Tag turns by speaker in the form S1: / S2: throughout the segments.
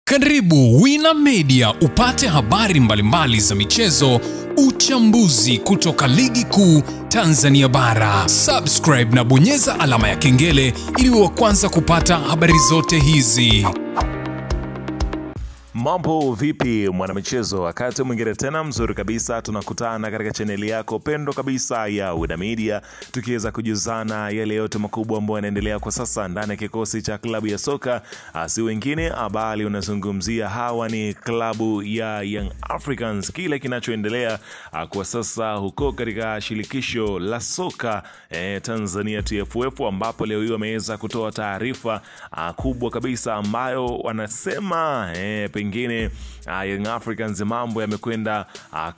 S1: Karibu Wina Media upate habari mbalimbali za michezo, uchambuzi kutoka ligi kuu Tanzania bara. Subscribe na bonyeza alama ya kengele ili uwe wa kwanza kupata habari zote hizi.
S2: Mambo vipi mwanamichezo, wakati mwingine tena mzuri kabisa tunakutana katika chaneli yako pendo kabisa ya Wina Media, tukiweza kujuzana yale yote makubwa ambayo yanaendelea kwa sasa ndani ya kikosi cha klabu ya soka si wengine bali unazungumzia hawa ni klabu ya Young Africans. Kile kinachoendelea kwa sasa huko katika shirikisho la soka Tanzania TFF, ambapo leo hii wameweza kutoa taarifa kubwa kabisa ambayo wanasema pengine Young Africans mambo yamekwenda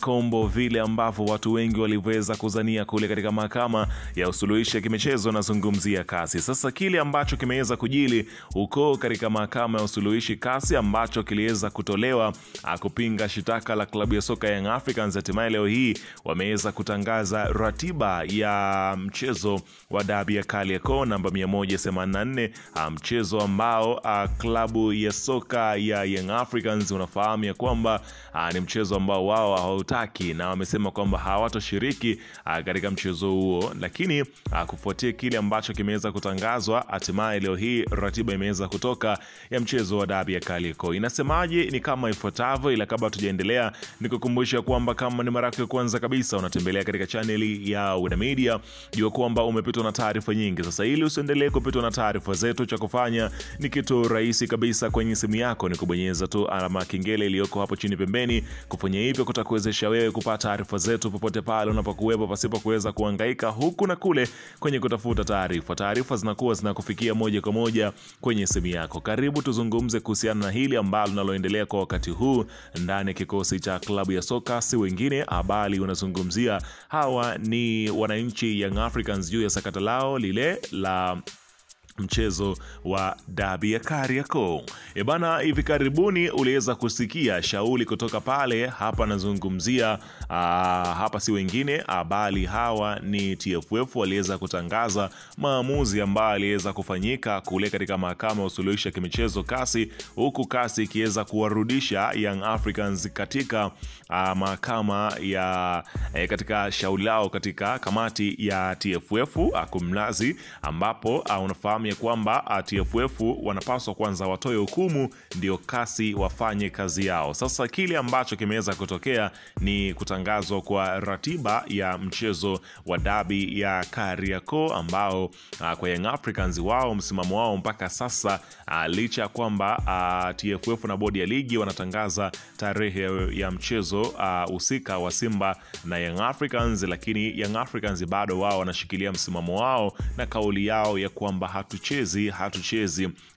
S2: kombo vile ambavyo watu wengi waliweza kuzania kule katika mahakama ya usuluhishi ya kimichezo, nazungumzia kasi. Sasa kile ambacho kimeweza kujili huko katika mahakama ya usuluhishi kasi, ambacho kiliweza kutolewa kupinga shitaka la klabu ya soka Young Africans, hatimaye leo hii wameweza kutangaza ratiba ya mchezo wa dabi ya Kariakoo namba 184, mchezo ambao klabu ya soka ya Young Africans unafahamu ya kwamba ni mchezo ambao wao hawautaki, na wamesema kwamba hawatoshiriki katika mchezo huo. Lakini kufuatia kile ambacho kimeweza kutangazwa, hatimaye leo hii ratiba imeweza kutoka ya mchezo wa dabi ya Kariakoo. Inasemaje? Ni kama ifuatavyo, ila kabla tujaendelea nikukumbusha kwamba kama ni mara yako ya kwanza kabisa unatembelea katika chaneli ya Wina Media, jua kwamba umepitwa na taarifa nyingi. Sasa ili usiendelee kupitwa na taarifa zetu, cha kufanya ni kitu rahisi kabisa kwenye simu yako, ni kubonyeza tu alama kengele iliyoko hapo chini pembeni. Kufanya hivyo kutakuwezesha wewe kupata taarifa zetu popote pale unapokuwepo, pasipo kuweza kuhangaika huku na kule kwenye kutafuta taarifa. Taarifa zinakuwa zinakufikia moja kwa moja kwenye simu yako. Karibu tuzungumze kuhusiana na hili ambalo linaloendelea kwa wakati huu ndani ya kikosi cha klabu ya soka si wengine bali unazungumzia hawa ni wananchi Young Africans juu ya sakata lao lile la mchezo wa dabi ya Kariakoo. Bana, hivi karibuni uliweza kusikia shauli kutoka pale. Hapa nazungumzia hapa si wengine bali hawa ni TFF, waliweza kutangaza maamuzi ambayo aliweza kufanyika kule katika mahakama ya usuluhishi ya kimichezo kasi, huku kasi ikiweza kuwarudisha Young Africans katika mahakama ya katika shauli lao katika kamati ya TFF kumnazi, ambapo unafahamu ya kwamba TFF wanapaswa kwanza watoe hukumu ndio kasi wafanye kazi yao. Sasa kile ambacho kimeweza kutokea ni kutangazwa kwa ratiba ya mchezo wa dabi ya Kariakoo, ambao kwa Young Africans wao msimamo wao mpaka sasa licha kwamba TFF na bodi ya ligi wanatangaza tarehe ya mchezo husika wa Simba na Young Africans, lakini Young Africans bado wao wanashikilia msimamo wao na kauli yao ya kwamba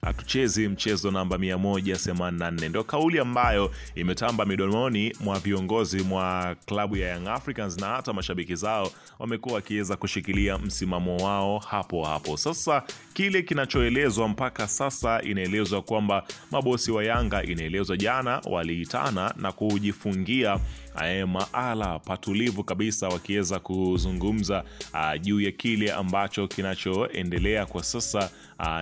S2: hatuchezi mchezo namba 184. Ndio kauli ambayo imetamba midomoni mwa viongozi mwa klabu ya Young Africans, na hata mashabiki zao wamekuwa wakiweza kushikilia msimamo wao hapo hapo. Sasa kile kinachoelezwa mpaka sasa, inaelezwa kwamba mabosi wa Yanga, inaelezwa jana waliitana na kujifungia maala patulivu kabisa, wakiweza kuzungumza juu ya kile ambacho kinachoendelea kwa sasa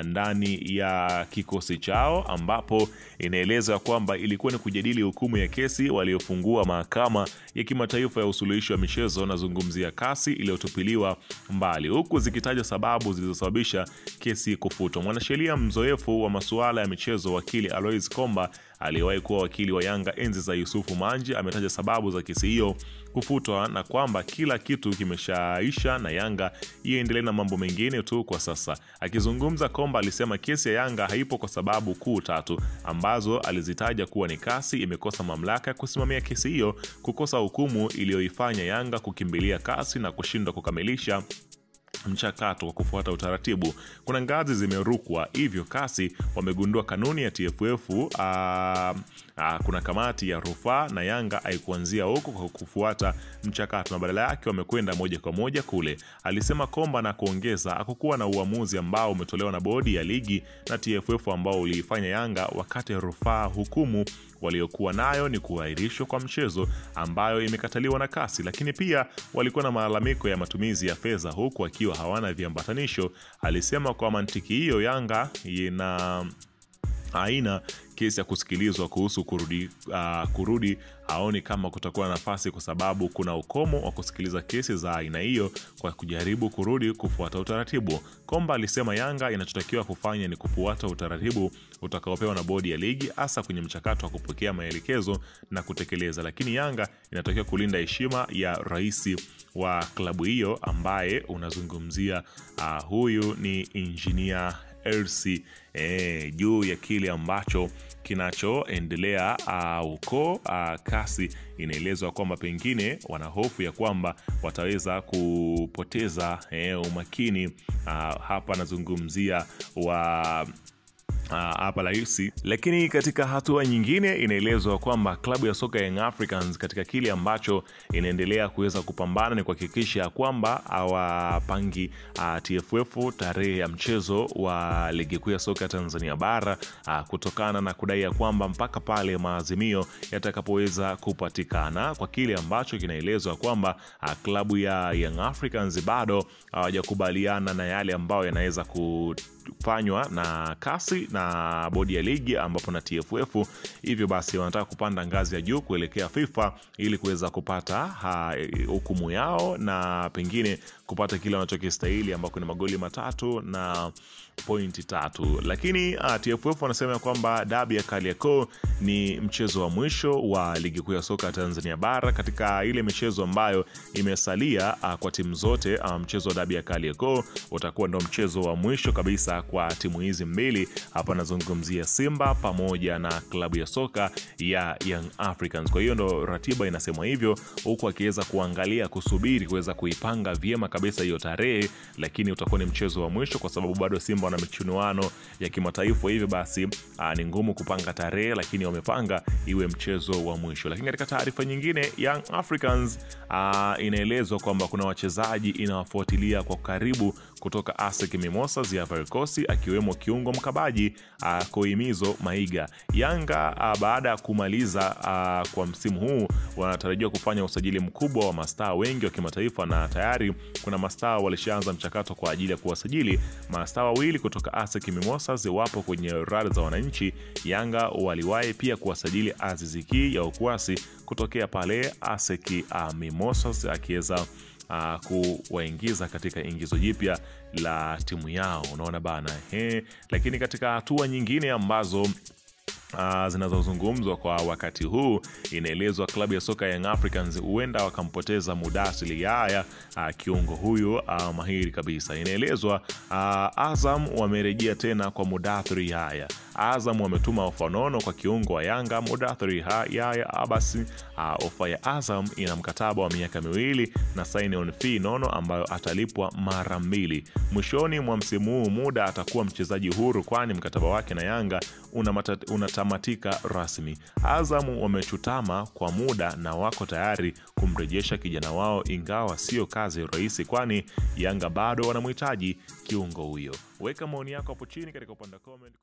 S2: ndani ya kikosi chao, ambapo inaelezwa kwamba ilikuwa ni kujadili hukumu ya kesi waliofungua mahakama ya kimataifa ya usuluhishi wa michezo, nazungumzia kasi, iliyotupiliwa mbali, huku zikitaja sababu zilizosababisha kesi kufutwa. Mwanasheria mzoefu wa masuala ya michezo, wakili Alois Komba, aliyewahi kuwa wakili wa Yanga enzi za Yusufu Manji, ametaja sababu za kesi hiyo kufutwa na kwamba kila kitu kimeshaisha na Yanga iendelee na mambo mengine tu kwa sasa. Akizungumza, Komba alisema kesi ya Yanga haipo kwa sababu kuu tatu ambazo alizitaja kuwa ni kasi imekosa mamlaka ya kusimamia kesi hiyo, kukosa hukumu iliyoifanya Yanga kukimbilia kasi, na kushindwa kukamilisha mchakato kwa kufuata utaratibu. Kuna ngazi zimerukwa, hivyo kasi wamegundua kanuni ya TFF kuna kamati ya rufaa, na Yanga haikuanzia huko kwa kufuata mchakato na badala yake wamekwenda moja kwa moja kule, alisema Komba, na kuongeza hakukuwa na uamuzi ambao umetolewa na bodi ya ligi na TFF ambao uliifanya Yanga wakati rufaa. Hukumu waliokuwa nayo ni kuahirishwa kwa mchezo ambayo imekataliwa na kasi, lakini pia walikuwa na malalamiko ya matumizi ya fedha huku akiwa hawana viambatanisho. Alisema kwa mantiki hiyo Yanga haina kesi ya kusikilizwa kuhusu kurudi haoni kama kutakuwa na nafasi, kwa sababu kuna ukomo wa kusikiliza kesi za aina hiyo kwa kujaribu kurudi kufuata utaratibu. Komba alisema Yanga inachotakiwa kufanya ni kufuata utaratibu utakaopewa na bodi ya ligi, hasa kwenye mchakato wa kupokea maelekezo na kutekeleza, lakini Yanga inatakiwa kulinda heshima ya rais wa klabu hiyo ambaye unazungumzia huyu ni Engineer Hersi, juu ya kile ambacho kinachoendelea huko kasi. Inaelezwa kwamba pengine wana hofu ya kwamba wataweza kupoteza umakini. Hapa nazungumzia hapa rahisi. Lakini katika hatua nyingine inaelezwa kwamba klabu ya soka Young Africans katika kile ambacho inaendelea kuweza kupambana ni kuhakikisha kwamba hawapangi TFF tarehe ya mchezo wa ligi kuu ya soka Tanzania bara, kutokana na kudai ya kwamba mpaka pale maazimio yatakapoweza kupatikana, kwa kile ambacho kinaelezwa kwamba klabu ya Young Africans bado hawajakubaliana na yale ambayo yanaweza kufanywa na kasi na bodi ya ligi ambapo na TFF. Hivyo basi wanataka kupanda ngazi ya juu kuelekea FIFA ili kuweza kupata hukumu yao na pengine kupata kile wanachokistahili, ambako ni magoli 3 na pointi 3. Lakini TFF wanasema kwamba dabi ya Kariakoo ni mchezo wa mwisho wa ligi kuu ya soka Tanzania bara. Katika ile michezo ambayo imesalia kwa timu zote, mchezo wa dabi ya Kariakoo utakuwa ndo mchezo wa mwisho kabisa kwa timu hizi mbili. Hapa nazungumzia Simba pamoja na klabu ya soka ya Young Africans. Kwa hiyo ndo ratiba inasema hivyo, huku akiweza kuangalia kusubiri kuweza kuipanga vyema kabisa hiyo tarehe, lakini utakuwa ni mchezo wa mwisho kwa sababu bado Simba wana michuano ya kimataifa. Hivyo basi ni ngumu kupanga tarehe, lakini wamepanga iwe mchezo wa mwisho. Lakini katika taarifa nyingine, Young Africans inaelezwa kwamba kuna wachezaji inawafuatilia kwa karibu kutoka ASEC Mimosas ya Verkosi, akiwemo kiungo mkabaji Koimizo Maiga. Yanga baada ya kumaliza kwa msimu huu wanatarajiwa kufanya usajili mkubwa wa mastaa wengi wa kimataifa, na tayari kuna mastaa walishaanza mchakato kwa ajili ya kuwasajili. Mastaa wawili kutoka ASEC Mimosas wapo kwenye rada za wananchi. Yanga waliwahi pia kuwasajili Aziz Ki ya Okwasi kutokea pale ASEC Mimosas, akiweza kuwaingiza katika ingizo jipya la timu yao. Unaona bana. Lakini katika hatua nyingine ambazo zinazozungumzwa kwa wakati huu, inaelezwa klabu ya soka Young Africans huenda wakampoteza Mudathir Yahya, kiungo huyu mahiri kabisa. Inaelezwa Azam wamerejea tena kwa Mudathir Yahya. Azam wametuma ofa nono kwa kiungo wa Yanga Mudathir Yahya Abasi. Ofa ya Azam ina mkataba wa miaka 2 na sign on fee nono ambayo atalipwa mara 2. Mwishoni mwa msimu huu Muda atakuwa mchezaji huru, kwani mkataba wake na Yanga unatamatika rasmi. Azam wamechutama kwa Muda na wako tayari kumrejesha kijana wao, ingawa sio kazi rahisi, kwani Yanga bado wanamhitaji kiungo huyo. Weka maoni yako hapo chini katika upande wa comment.